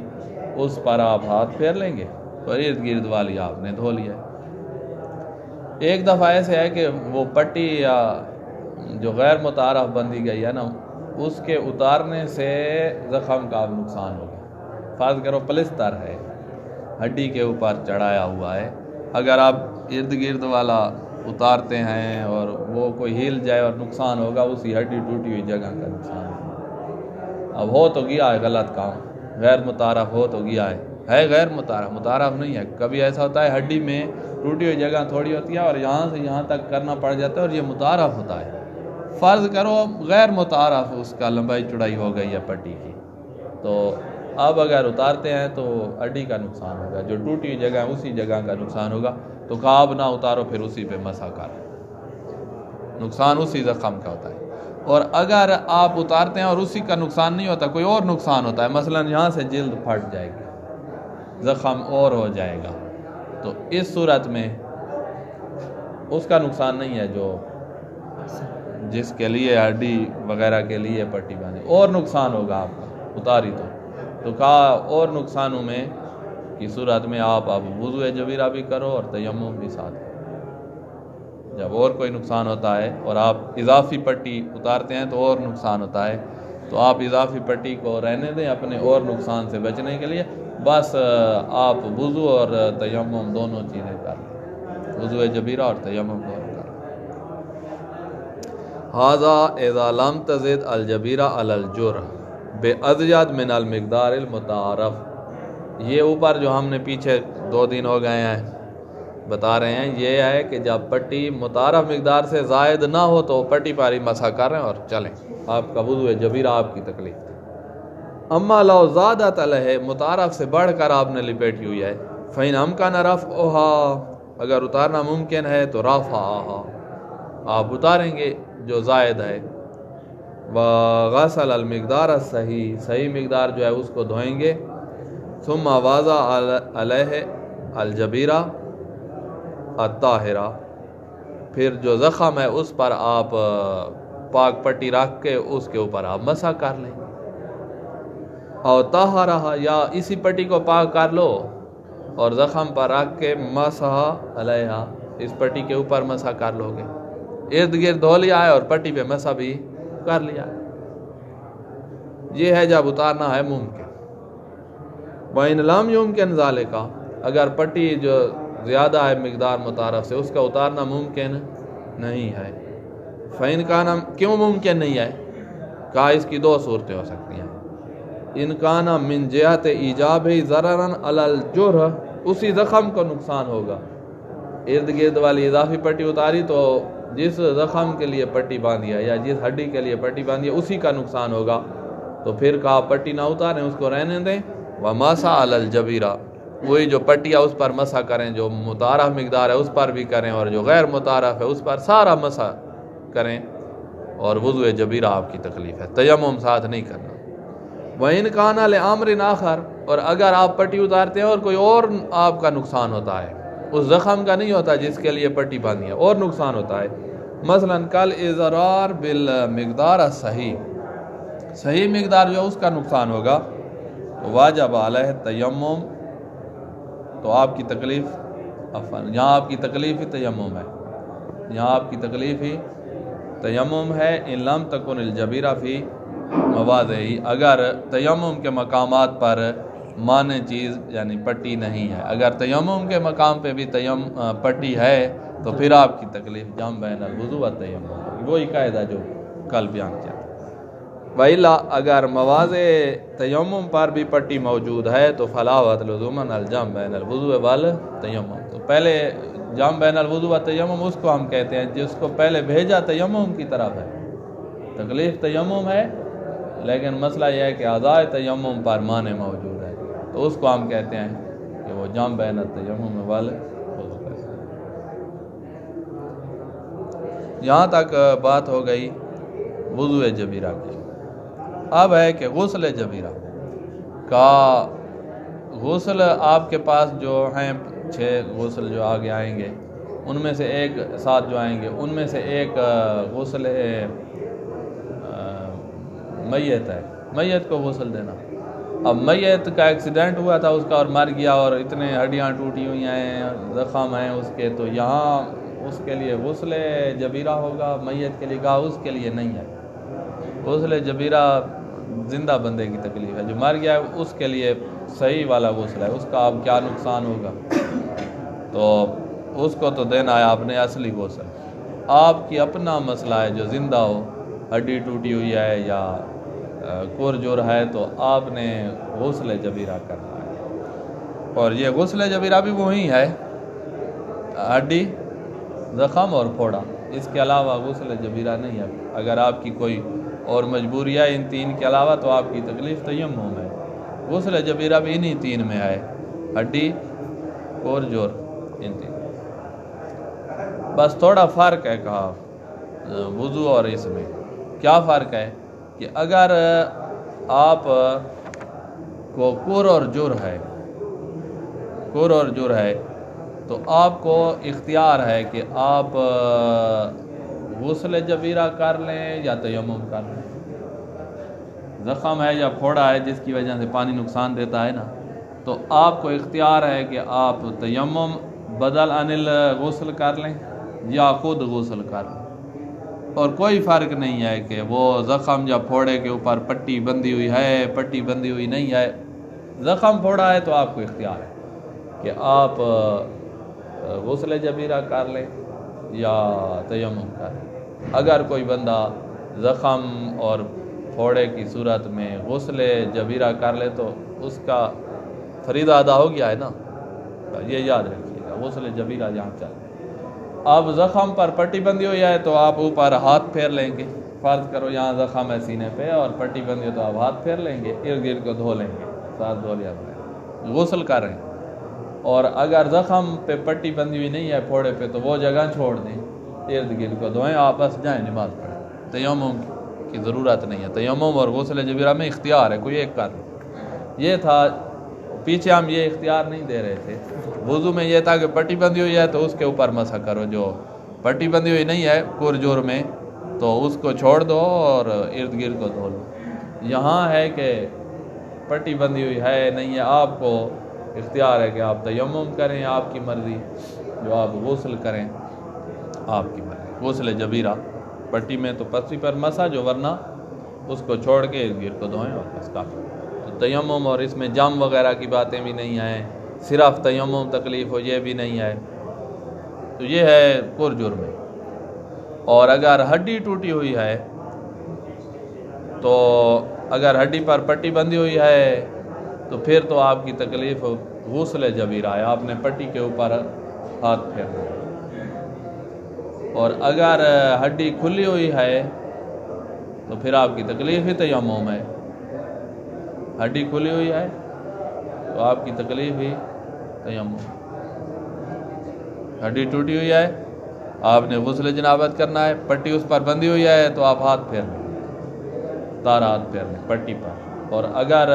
اس پر آپ ہاتھ پھیر لیں گے، اور ارد گرد والی آپ نے دھو لیا۔ ایک دفعہ ایسے ہے کہ وہ پٹی یا جو غیر متعارف بندھی گئی ہے نا، اس کے اتارنے سے زخم کا نقصان ہوگا۔ فرض کرو پلستر ہے، ہڈی کے اوپر چڑھایا ہوا ہے، اگر آپ ارد گرد والا اتارتے ہیں اور وہ کوئی ہل جائے اور نقصان ہوگا، اسی ہڈی ٹوٹی ہوئی جگہ کا نقصان ہوگا۔ اب ہو تو گیا ہے غلط کام، غیر متعارف ہو تو گیا ہے غیر متعارف نہیں ہے۔ کبھی ایسا ہوتا ہے ہڈی میں ٹوٹی ہوئی جگہ تھوڑی ہوتی ہے اور یہاں سے یہاں تک کرنا پڑ جاتا ہے، اور یہ متعارف ہوتا ہے۔ فرض کرو غیر متعارف اس کا لمبائی چڑائی ہو گئی ہے پٹی کی، تو اب اگر اتارتے ہیں تو ہڈی کا نقصان ہوگا، جو ٹوٹی ہوئی جگہ ہے اسی جگہ کا نقصان ہوگا، تو کہا اب نہ اتارو، پھر اسی پہ مسح کر، نقصان اسی زخم کا ہوتا ہے۔ اور اگر آپ اتارتے ہیں اور اسی کا نقصان نہیں ہوتا، کوئی اور نقصان ہوتا ہے، مثلا یہاں سے جلد پھٹ جائے گی، زخم اور ہو جائے گا، تو اس صورت میں اس کا نقصان نہیں ہے جو جس کے لیے ہڈی وغیرہ کے لیے پٹی باندھی، اور نقصان ہوگا آپ کا اتاری تو کہا اور نقصانوں میں کی صورت میں آپ وضو جبیرہ بھی کرو اور تیمم بھی ساتھ کرو۔ جب اور کوئی نقصان ہوتا ہے اور آپ اضافی پٹی اتارتے ہیں تو اور نقصان ہوتا ہے، تو آپ اضافی پٹی کو رہنے دیں اپنے اور نقصان سے بچنے کے لیے، بس آپ وضو اور تیمم دونوں چیزیں کر لیں، وضو جبیرہ اور تیمم دونوں کر لیں۔ ھذا اذا لم تزد الجبیرہ علی الجرح بازید من المقدار المتعارف، یہ اوپر جو ہم نے پیچھے 2 دن ہو گئے ہیں بتا رہے ہیں، یہ ہے کہ جب پٹی متعارف مقدار سے زائد نہ ہو تو پٹی پر ہی مسح کر رہے ہیں اور چلیں، آپ کا وضو جبیرہ آپ کی تکلیف تھی۔ اما لو زادت علیہ، متعارف سے بڑھ کر آپ نے لپیٹی ہوئی ہے، فإن امکن رفعها، اگر اتارنا ممکن ہے تو رفعها، آپ اتاریں گے جو زائد ہے، وغسل المقدار الصحیح، صحیح مقدار جو ہے اس کو دھوئیں گے، ثم وضع علیہ الجبیرہ الطاہرہ، پھر جو زخم ہے اس پر آپ پاک پٹی رکھ کے اس کے اوپر آپ مسح کر لیں، اور طہرہ، یا اسی پٹی کو پاک کر لو اور زخم پر رکھ کے مسح علیہ، اس پٹی کے اوپر مسح کر لو گے، ارد گرد دھو لیا ہے اور پٹی پہ مسح بھی کر لیا ہے۔ یہ ہے جب اتارنا ہے ممکن۔ وَإِن لَمْ يُمْكِنْ ذَلِكَ، اگر پٹی جو زیادہ ہے مقدار متعارف سے اس کا اتارنا ممکن نہیں ہے، فَإِنْ كَانَ، کیوں ممکن نہیں ہے؟ کہا اس کی 2 صورتیں ہو سکتی ہیں۔ ان کان من جہت ایجاب ضررا علی الجرح، اسی زخم کو نقصان ہوگا، ارد گرد والی اضافی پٹی اتاری تو جس زخم کے لیے پٹی باندھی ہے یا جس ہڈی کے لیے پٹی باندھی ہے اسی کا نقصان ہوگا، تو پھر کہا پٹی نہ اتاریں، اس کو رہنے دیں، ومسح علی الجبیرہ، وہی جو پٹی ہے اس پر مسح کریں، جو متعارف مقدار ہے اس پر بھی کریں اور جو غیر متعارف ہے اس پر سارا مسح کریں، اور وضو جبیرہ آپ کی تکلیف ہے، تیمم ساتھ نہیں کرنا۔ وَإِنْ كَانَ لِأَمْرٍ آخر، اور اگر آپ پٹی اتارتے ہیں اور کوئی اور آپ کا نقصان ہوتا ہے، اس زخم کا نہیں ہوتا جس کے لیے پٹی باندھی ہے، اور نقصان ہوتا ہے، مثلا کل اضرار بالمقدار الصحیح، صحیح مقدار جو اس کا نقصان ہوگا، تو واجب علیہ تیمم، تو آپ کی تکلیف، یہاں آپ کی تکلیف ہی تیمم ہے، یہاں آپ کی تکلیف ہی تیمم ہے۔ ان لم تکن الجبیرہ فی مواضعہ، اگر تیمم کے مقامات پر مانع چیز یعنی پٹی نہیں ہے، اگر تیمم کے مقام پہ بھی پٹی ہے تو پھر آپ کی تکلیف جم بین الوضو و تیمم، وہی قاعدہ جو کل بیان کیا تھا۔ وَإِلَّا اگر مواضع تیمم پر بھی پٹی موجود ہے تو فلاوت لزومن الجم بین الوضوء والتیمم، تو پہلے جم بین الوضوء والتیمم اس کو ہم کہتے ہیں جس کو پہلے بھیجا تیمم کی طرف ہے، تکلیف تیمم ہے لیکن مسئلہ یہ ہے کہ اعضاء تیمم پر مانع موجود ہے، تو اس کو ہم کہتے ہیں کہ وہ جم بین التیمم والوضوء ہے۔ یہاں تک بات ہو گئی وضوء جبیرہ کی۔ اب ہے کہ غسل جبیرہ کا غسل آپ کے پاس جو ہیں 6 غسل جو آگے آئیں گے ان میں سے ایک ساتھ جو آئیں گے ان میں سے ایک غسل میت ہے، میت کو غسل دینا۔ اب میت کا ایکسیڈنٹ ہوا تھا اس کا اور مر گیا اور اتنے ہڈیاں ٹوٹی ہوئی ہیں، زخم ہیں اس کے، تو یہاں اس کے لیے غسل جبیرہ ہوگا، میت کے لیے کہا اس کے لیے نہیں ہے۔ غسل جبیرہ زندہ بندے کی تکلیف ہے، جو مر گیا ہے اس کے لیے صحیح والا غسل ہے، اس کا اب کیا نقصان ہوگا، تو اس کو تو دینا ہے آپ نے اصلی غسل۔ آپ کی اپنا مسئلہ ہے جو زندہ ہو، ہڈی ٹوٹی ہوئی ہے یا کور جور ہے، تو آپ نے غسل جبیرہ کرنا ہے، اور یہ غسل جبیرہ بھی وہی ہے، ہڈی، زخم اور پھوڑا، اس کے علاوہ غسل جبیرہ نہیں ہے۔ اگر آپ کی کوئی اور مجبوری ہے ان 3 کے علاوہ تو آپ کی تکلیف تیمم ہے، غسل جبیرہ بھی انہی 3 میں ہے، ہڈی، کور جور، ان 3۔ بس تھوڑا فرق ہے کہا وضو اور اس میں، کیا فرق ہے کہ اگر آپ کو کور اور جور ہے تو آپ کو اختیار ہے کہ آپ غسل جبیرہ کر لیں یا تیمم کر لیں۔ زخم ہے یا پھوڑا ہے جس کی وجہ سے پانی نقصان دیتا ہے نا، تو آپ کو اختیار ہے کہ آپ تیمم بدل عن الغسل کر لیں یا خود غسل کر لیں، اور کوئی فرق نہیں ہے کہ وہ زخم یا پھوڑے کے اوپر پٹی بندھی ہوئی ہے، پٹی بندھی ہوئی نہیں ہے۔ زخم پھوڑا ہے تو آپ کو اختیار ہے کہ آپ غسل جبیرہ کر لیں یا تیمم کر لیں۔ اگر کوئی بندہ زخم اور پھوڑے کی صورت میں غسل جبیرہ کر لے تو اس کا فریضہ ادا ہو گیا ہے نا، یہ یاد رکھیے گا، غسل جبیرہ جہاں چل۔ اب زخم پر پٹی بندھی ہوئی ہے تو آپ اوپر ہاتھ پھیر لیں گے، فرض کرو یہاں زخم ہے سینے پہ اور پٹی بندھی ہو تو آپ ہاتھ پھیر لیں گے، ارد گرد کو دھو لیں گے، ساتھ دھو لیا غسل کر رہے ہیں۔ اور اگر زخم پہ پٹی بندھی ہوئی نہیں ہے پھوڑے پہ تو وہ جگہ چھوڑ دیں، ارد گرد کو دھوئیں، آپس جائیں نماز پڑھیں، تیمم کی ضرورت نہیں ہے۔ تیمم اور غسل جبیرہ میں اختیار ہے، کوئی ایک کر لے۔ یہ تھا پیچھے ہم یہ اختیار نہیں دے رہے تھے، وضو میں یہ تھا کہ پٹی بندھی ہوئی ہے تو اس کے اوپر مسح کرو، جو پٹی بندھی ہوئی نہیں ہے کور جور میں تو اس کو چھوڑ دو اور ارد گرد کو دھو لو۔ یہاں ہے کہ پٹی بندھی ہوئی ہے نہیں ہے، آپ کو اختیار ہے کہ آپ تیمم کریں، آپ کی مرضی، جو آپ غسل کریں آپ کی مرضی۔ غسل جبیرہ پٹی میں تو پسری پر مسح جو، ورنہ اس کو چھوڑ کے ارد گرد کو دھوئیں اور بس کافی۔ تو تیمم اور اس میں جم وغیرہ کی باتیں بھی نہیں ہیں، صرف تیمم تکلیف ہو یہ بھی نہیں ہے، تو یہ ہے کور جور میں۔ اور اگر ہڈی ٹوٹی ہوئی ہے تو اگر ہڈی پر پٹی بندھی ہوئی ہے تو پھر تو آپ کی تکلیف غسل جبیرہ ہے، آپ نے پٹی کے اوپر ہاتھ پھیرنا ہے۔ اور اگر ہڈی کھلی ہوئی ہے تو پھر آپ کی تکلیف ہی تیمم ہے، ہڈی کھلی ہوئی ہے تو آپ کی تکلیف ہی تیمم۔ ہڈی ٹوٹی ہوئی ہے آپ نے غسل جنابت کرنا ہے، پٹی اس پر بندھی ہوئی ہے تو آپ ہاتھ پھیر لیں، تارا ہاتھ پھیر لیں پٹی پر، اور اگر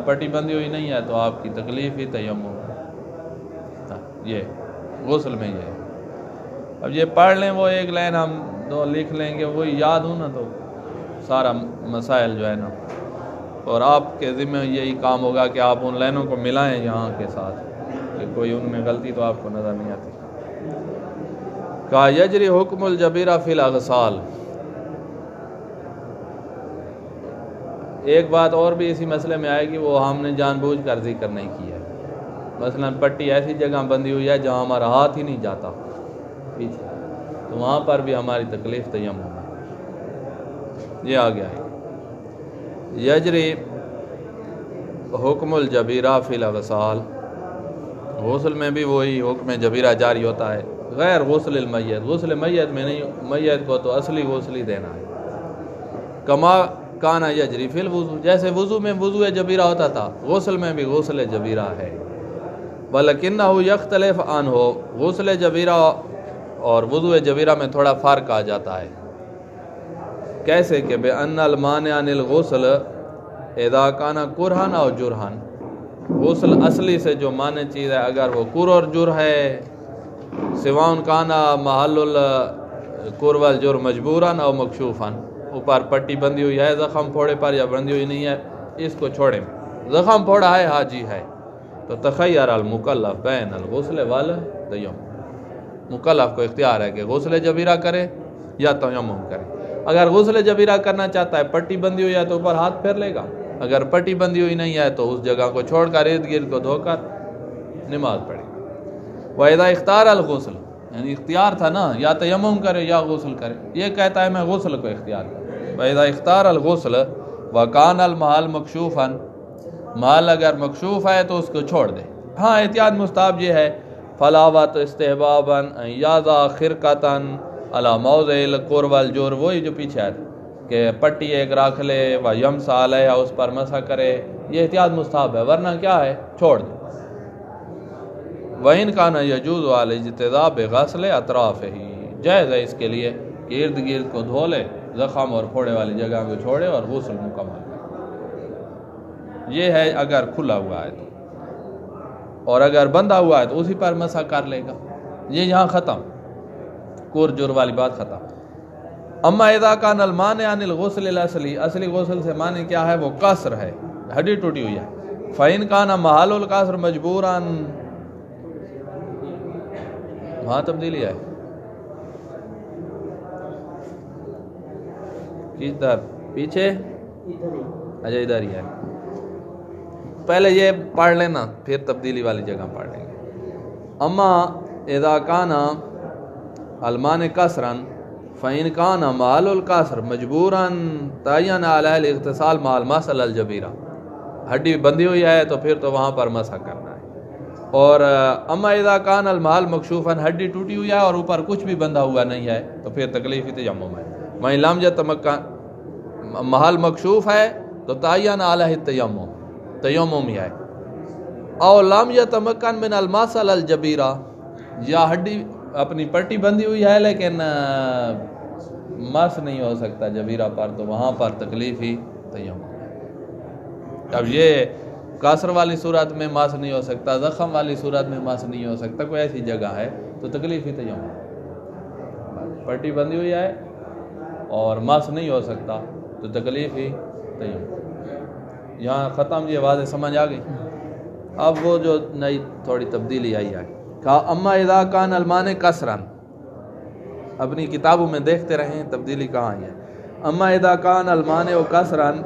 پٹی بندھی ہوئی نہیں ہے تو آپ کی تکلیف ہی تیمم ہے۔ یہ غسل میں یہ ہے۔ اب یہ پڑھ لیں، وہ ایک لائن ہم 2 لکھ لیں گے، وہی یاد ہو نا تو سارا مسائل جو ہے نا، اور آپ کے ذمہ یہی کام ہوگا کہ آپ ان لائنوں کو ملائیں یہاں کے ساتھ کہ کوئی ان میں غلطی تو آپ کو نظر نہیں آتی۔ کہا یجری حکم الجبیرہ فی الاغسال۔ ایک بات اور بھی اسی مسئلے میں آئے گی، وہ ہم نے جان بوجھ کر ذکر نہیں کیا ہے۔ مثلا پٹی ایسی جگہ بندھی ہوئی ہے جہاں ہمارا ہاتھ ہی نہیں جاتا پیچھے، تو وہاں پر بھی ہماری تکلیف تیمم ہے۔ یہ آ گیا ہے یجری حکم الجبیرہ فی الاغسال، غسل میں بھی وہی حکم جبیرہ جاری ہوتا ہے، غیر غسل المیت، غسل میت میں نہیں، میت کو تو اصلی غسل ہی دینا ہے۔ کما کانا یجری فی الوضو، جیسے وضو میں وضو جبیرہ ہوتا تھا، غسل میں بھی غسل جبیرہ ہے۔ ولیکنہ یختلف عنہ، غسل جبیرہ اور وضو جبیرہ میں تھوڑا فرق آ جاتا ہے۔ کیسے کہ بے ان المانع عن الغسل اذا کانا کرہن او جرہن، غسل اصلی سے جو مانع چیز ہے اگر وہ کر اور جر ہے، سواء کانا محل الکر والجر مجبوراً او مکشوفاً، اوپر پٹی بندھی ہوئی ہے زخم پھوڑے پر یا بندھی ہوئی نہیں ہے، اس کو چھوڑیں، زخم پھوڑا ہے حاجی ہے تو تخیر المکلف بین الغسل والتیمم، مکلف کو اختیار ہے کہ غسل جبیرہ کرے یا تیمم کرے۔ اگر غسل جبیرہ کرنا چاہتا ہے، پٹی بندھی ہوئی ہے تو اوپر ہاتھ پھیر لے گا، اگر پٹی بندھی ہوئی نہیں ہے تو اس جگہ کو چھوڑ کر ارد گرد کو دھو کر نماز پڑھے گا۔ وَإِذَا اختار الغسل، یعنی اختیار تھا نا، یا تیمم کرے یا غسل کرے، یہ کہتا ہے میں غسل کو اختیار کروں۔ وَإِذَا اختار الغسل وَكَانَ الْمَحَلُ مَكْشُوفًا، محل اگر مکشوف ہے تو اس کو چھوڑ دے۔ ہاں احتیاط مستحب یہ ہے، فلاوت استحبابًا یاذا خرقتاً علی موضع الکر والجر، وہی جو پیچھے ہے کہ پٹی ایک رکھ لے و یمسح علیہ، اس پر مسح کرے، یہ احتیاط مستحب ہے، ورنہ کیا ہے چھوڑ دے۔ وَإِنْ كَانَ يَجُوزُ عَلَى الاجتذاب بغسل اطرافہ، جائز ہے اس کے لیے کہ ارد گرد کو دھو لے، زخم اور پھوڑے والی جگہ کو چھوڑے اور غسل مکمل کرے۔ یہ ہے اگر کھلا ہوا ہے تو، اور اگر بندھا ہوا ہے تو اسی پر مسح کر لے گا۔ یہ یہاں ختم، کور جر والی بات ختم۔ اما اذا کان المانع عن الغسل الاصلی، اصلی غسل سے معنی کیا ہے؟ وہ قصر ہے، ہڈی ٹوٹی ہوئی ہے۔ فإن کان محل القصر مجبوراً، وہاں تبدیلی ہے کس طرف؟ پیچھے، اچھا ادھر ہی ہے، پہلے یہ پڑھ لینا پھر تبدیلی والی جگہ پڑھ لیں گے۔ اما اذا کان المانع قصراً فإن کان محل القصر مجبوراً تعین علیہ الاغتسال مع المسح الجبیرہ، ہڈی بندھی ہوئی ہے تو پھر تو وہاں پر مسح کرنا ہے۔ اور اما اذا کان المحل مکشوفاً، ہڈی ٹوٹی ہوئی ہے اور اوپر کچھ بھی بندھا ہوا نہیں ہے تو پھر تکلیف تیمم ہے۔ وہیں لم یتمکن، محل مکشوف ہے تو تعین علیہ التیمم، تیمم ہی ہے۔ او لم یتمکن من المسح الجبیرہ، یا ہڈی اپنی پٹی بندھی ہوئی ہے لیکن مس نہیں ہو سکتا جبیرہ پر، تو وہاں پر تکلیف ہی تیمم ہے۔ اب یہ قصر والی صورت میں مس نہیں ہو سکتا، زخم والی صورت میں مس نہیں ہو سکتا، کوئی ایسی جگہ ہے تو تکلیف ہی تیمم ہے۔ پٹی بندھی ہوئی ہے اور مس نہیں ہو سکتا تو تکلیف ہی تیمم۔ یہاں ختم، یہ واضح سمجھ آ گئی۔ اب وہ جو نئی تھوڑی تبدیلی آئی ہے، کہا اما اذا کان المانع قصراً، اپنی کتابوں میں دیکھتے رہیں تبدیلی کہاں آئی ہے۔ اما اذا کان المانع قصراً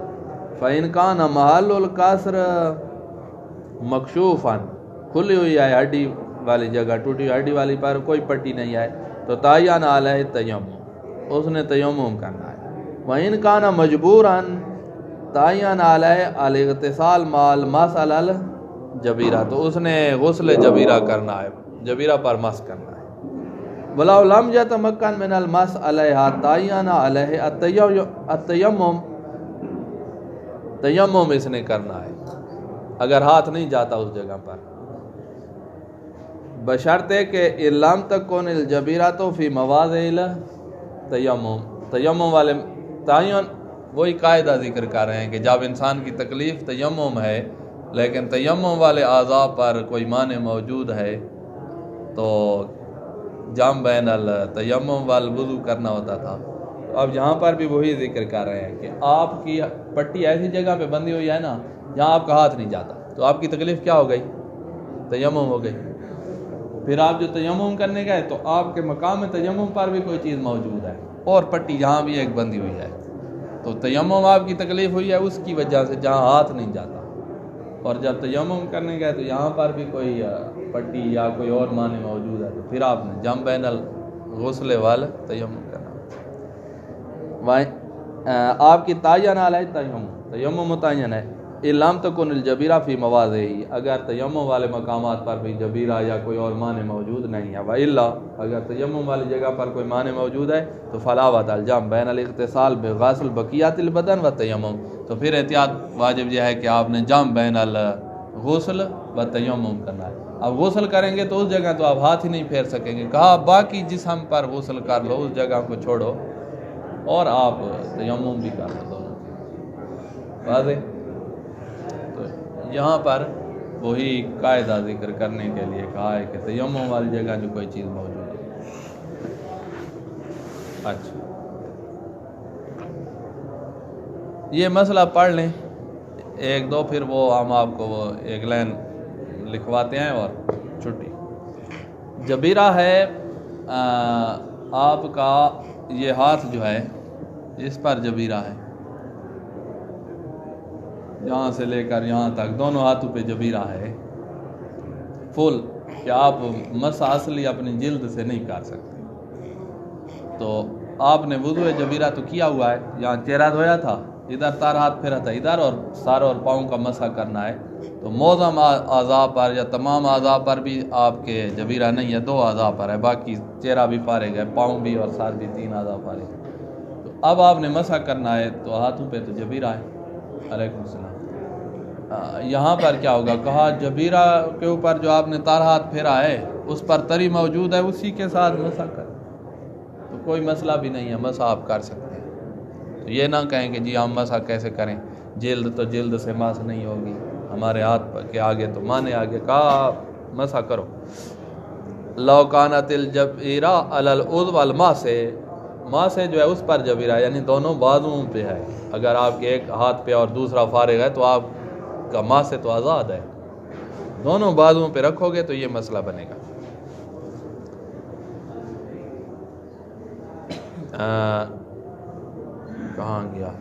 فإن کان محل القصر مکشوفاً، کھلی ہوئی ہے ہڈی والی جگہ، ٹوٹی ہوئی ہڈی والی پر کوئی پٹی نہیں ہے تو تعین علیہ التیمم، اس نے تیمم کرنا ہے۔ وإن کان مجبوراً تعین علیہ الاغتسال مع المسح الجبیرہ، تو اس نے غسل جبیرہ کرنا ہے، جبیرہ پر مس کرنا ہے۔ وَلَوْ لَمْ يَتَمَكَّنْ مِنَ الْمَسْحِ عَلَيْهَا تَعَيَّنَ عَلَيْهِ التَّيَمُّمُ، تیمم اس نے کرنا ہے اگر ہاتھ نہیں جاتا اس جگہ پر، بشرطے کہ لم تکن الجبیرۃ فی مواضع التیمم، تیمم والے تعین وہی قاعدہ ذکر کر رہے ہیں کہ جب انسان کی تکلیف تیمم ہے لیکن تیمم والے اعضاء پر کوئی مانع موجود ہے تو جمع بین التیمم والوضو کرنا ہوتا تھا۔ اب یہاں پر بھی وہی ذکر کر رہے ہیں کہ آپ کی پٹی ایسی جگہ پہ بندھی ہوئی ہے نا جہاں آپ کا ہاتھ نہیں جاتا، تو آپ کی تکلیف کیا ہو گئی؟ تیمم ہو گئی۔ پھر آپ جو تیمم کرنے گئے تو آپ کے مقام تیمم پر بھی کوئی چیز موجود ہے اور پٹی یہاں بھی ایک بندھی ہوئی ہے، تو تیمم آپ کی تکلیف ہوئی ہے اس کی وجہ سے جہاں ہاتھ نہیں جاتا، اور جب تیمم کرنے گئے تو یہاں پر بھی کوئی پٹی یا کوئی اور معنی موجود ہے، تو پھر آپ نے جمع بین الغسل والتیمم کرنا۔ آپ کی تعین علیہ تیمم متعین ہے. لم تکن الجبیرہ فی مواضعہ، اگر تیمم والے مقامات پر بھی جبیرہ یا کوئی اور معنی موجود نہیں ہے. وإلا اگر تیمم والی جگہ پر کوئی معنی موجود ہے تو فلا بد الجمع بین الاغتسال بغسل بقیات البدن و تیمم، تو پھر احتیاط واجب یہ ہے کہ آپ نے جمع بین الغسل و تیمم کرنا ہے. اب غسل کریں گے تو اس جگہ تو آپ ہاتھ ہی نہیں پھیر سکیں گے. کہا باقی جسم پر غسل کر لو، اس جگہ کو چھوڑو، اور آپ تیمم بھی کر لو دونوں. واضح؟ تو یہاں پر وہی قاعدہ ذکر کرنے کے لیے کہا ہے کہ تیمم والی جگہ جو کوئی چیز موجود ہے. اچھا، یہ مسئلہ پڑھ لیں ایک دو، پھر وہ ہم آپ کو وہ ایک لائن لکھواتے ہیں اور چھٹی. جبیرہ ہے آپ کا یہ ہاتھ جو ہے اس پر جبیرہ ہے، یہاں سے لے کر یہاں تک دونوں ہاتھوں پہ جبیرہ ہے فل، کہ آپ مسح اصلی اپنی جلد سے نہیں کر سکتے. تو آپ نے وضو جبیرہ تو کیا ہوا ہے، یہاں چہرہ دھویا تھا، ادھر تار ہاتھ پھیرا تھا ادھر، اور سر اور پاؤں کا مسح کرنا ہے. تو معظم اعضاء پر یا تمام اعضاء پر بھی آپ کے جبیرہ نہیں ہے، 2 اعضاء پر ہے، باقی چہرہ بھی فارغ ہے، پاؤں بھی اور سر بھی 3 اعضاء فارغ ہے. تو اب آپ نے مسح کرنا ہے تو ہاتھوں پہ تو جبیرہ ہے. علیکم السلام. یہاں پر کیا ہوگا؟ کہا جبیرہ کے اوپر جو آپ نے تار ہاتھ پھیرا ہے اس پر تری موجود ہے، اسی کے ساتھ مسح کر، تو کوئی مسئلہ بھی نہیں ہے، مسح آپ کر سکتے ہیں. تو یہ نہ کہیں کہ جی ہم مسح کیسے کریں، جلد تو جلد سے مسح نہیں ہوگی، ہمارے ہاتھ کے آگے تو مانے آگے. کہا مسح کرو. لو کانت الجبیرہ علی العضو والماء سے، ماں سے جو ہے اس پر جبیرہ یعنی دونوں بازوؤں پہ ہے. اگر آپ کے ایک ہاتھ پہ اور دوسرا فارغ ہے تو آپ کا ماں سے تو آزاد ہے، دونوں بازوؤں پہ رکھو گے تو یہ مسئلہ بنے گا. کہاں گیا؟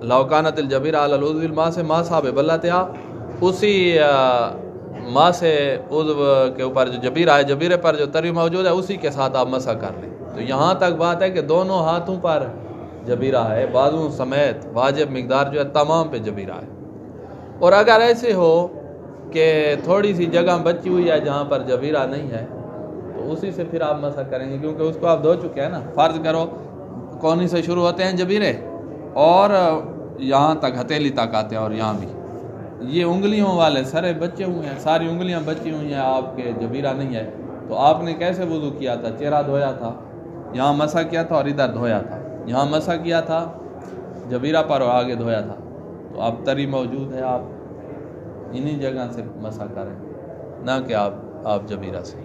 لو کانت الجبیرہ علی العضو والماء سے ما صاحب بلتیا، اسی ماں سے عضو کے اوپر جو جبیرہ ہے، جبیرے پر جو تری موجود ہے اسی کے ساتھ آپ مسح کر لیں. تو یہاں تک بات ہے کہ دونوں ہاتھوں پر جبیرہ ہے، بازو سمیت، واجب مقدار جو ہے تمام پہ جبیرہ ہے. اور اگر ایسے ہو کہ تھوڑی سی جگہ بچی ہوئی ہے جہاں پر جبیرہ نہیں ہے تو اسی سے پھر آپ مسح کریں گے، کیونکہ اس کو آپ دھو چکے ہیں نا. فرض کرو کونی سے شروع ہوتے ہیں جبیرے اور یہاں تک ہتھیلی تک آتے ہیں، اور یہاں بھی یہ انگلیوں والے سرے بچے ہوئے ہیں، ساری انگلیاں بچی ہوئی ہیں، آپ کے جبیرہ نہیں ہے. تو آپ نے کیسے وضو کیا تھا؟ چہرہ دھویا تھا، یہاں مسح کیا تھا اور ادھر دھویا تھا، یہاں مسح کیا تھا جبیرہ پر اور آگے دھویا تھا. تو اب تری موجود ہے، آپ انہی جگہ سے مسح کریں، نہ کہ آپ جبیرہ سے.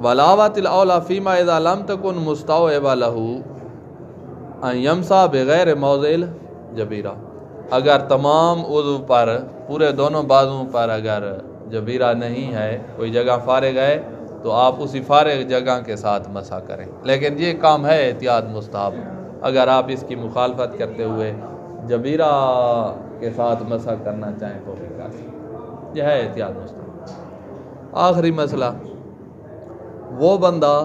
ولاوت الاولا فیما اذا لم تکن مستوعبہ لہ ان یمسح بغیر موضع الجبیرہ، اگر تمام عضو پر، پورے دونوں بازوؤں پر اگر جبیرہ نہیں ہے، کوئی جگہ فارغ ہے تو آپ اسی فارغ جگہ کے ساتھ مسح کریں. لیکن یہ کام ہے احتیاط مستحب، اگر آپ اس کی مخالفت کرتے ہوئے جبیرہ کے ساتھ مسح کرنا چاہیں تو بھی کر سکیں، یہ ہے احتیاط مستحب. آخری مسئلہ، وہ بندہ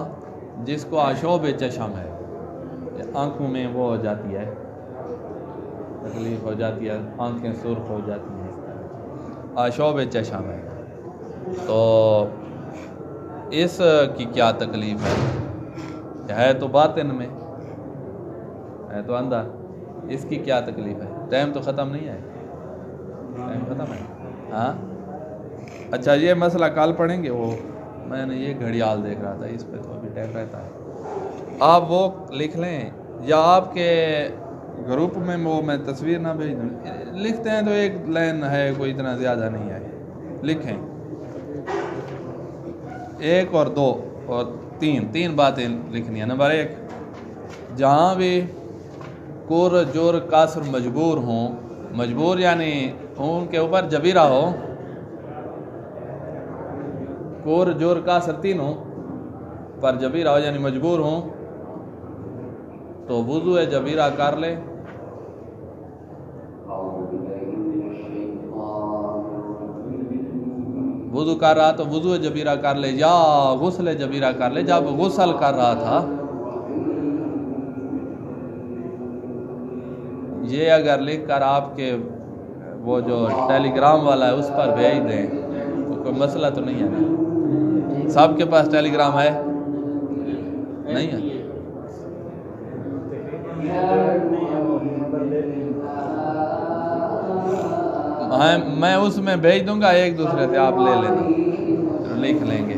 جس کو آشوب چشم ہے، آنکھوں میں وہ ہو جاتی ہے، تکلیف ہو جاتی ہے، آنکھیں سرخ ہو جاتی ہیں، آشوب چشم ہے، تو اس کی کیا تکلیف ہے تو باطن میں ہے، تو اندر، اس کی کیا تکلیف ہے؟ ٹائم تو ختم نہیں ہے، ٹائم ختم ہے. ہاں اچھا، یہ مسئلہ کل پڑھیں گے. وہ میں نے یہ گھڑیال دیکھ رہا تھا، اس پہ تو ابھی ٹائم رہتا ہے. آپ وہ لکھ لیں، یا آپ کے گروپ میں وہ میں تصویر نہ بھیج دوں، لکھتے ہیں تو ایک لائن ہے، کوئی اتنا زیادہ نہیں ہے، لکھیں 1 اور 2 اور 3 باتیں لکھنی ہیں. نمبر 1، جہاں بھی کور جور کاسر مجبور ہوں، مجبور یعنی ان کے اوپر جبیرہ ہو، کور جور کاسر تینوں پر جبیرہ ہو یعنی مجبور ہوں، تو وضو جبیرہ کر لے. وضو کر رہا تو وضو جبیرہ کر لے، یا غسل جبیرہ کر لے. جب غسل کر رہا تھا یہ اگر لکھ کر آپ کے وہ جو ٹیلی گرام والا ہے اس پر بھیج دیں تو کوئی مسئلہ تو نہیں ہے. سب کے پاس ٹیلی گرام ہے نہیں ہے؟ میں اس میں بھیج دوں گا، ایک دوسرے سے آپ لے لینا، لکھ لیں گے.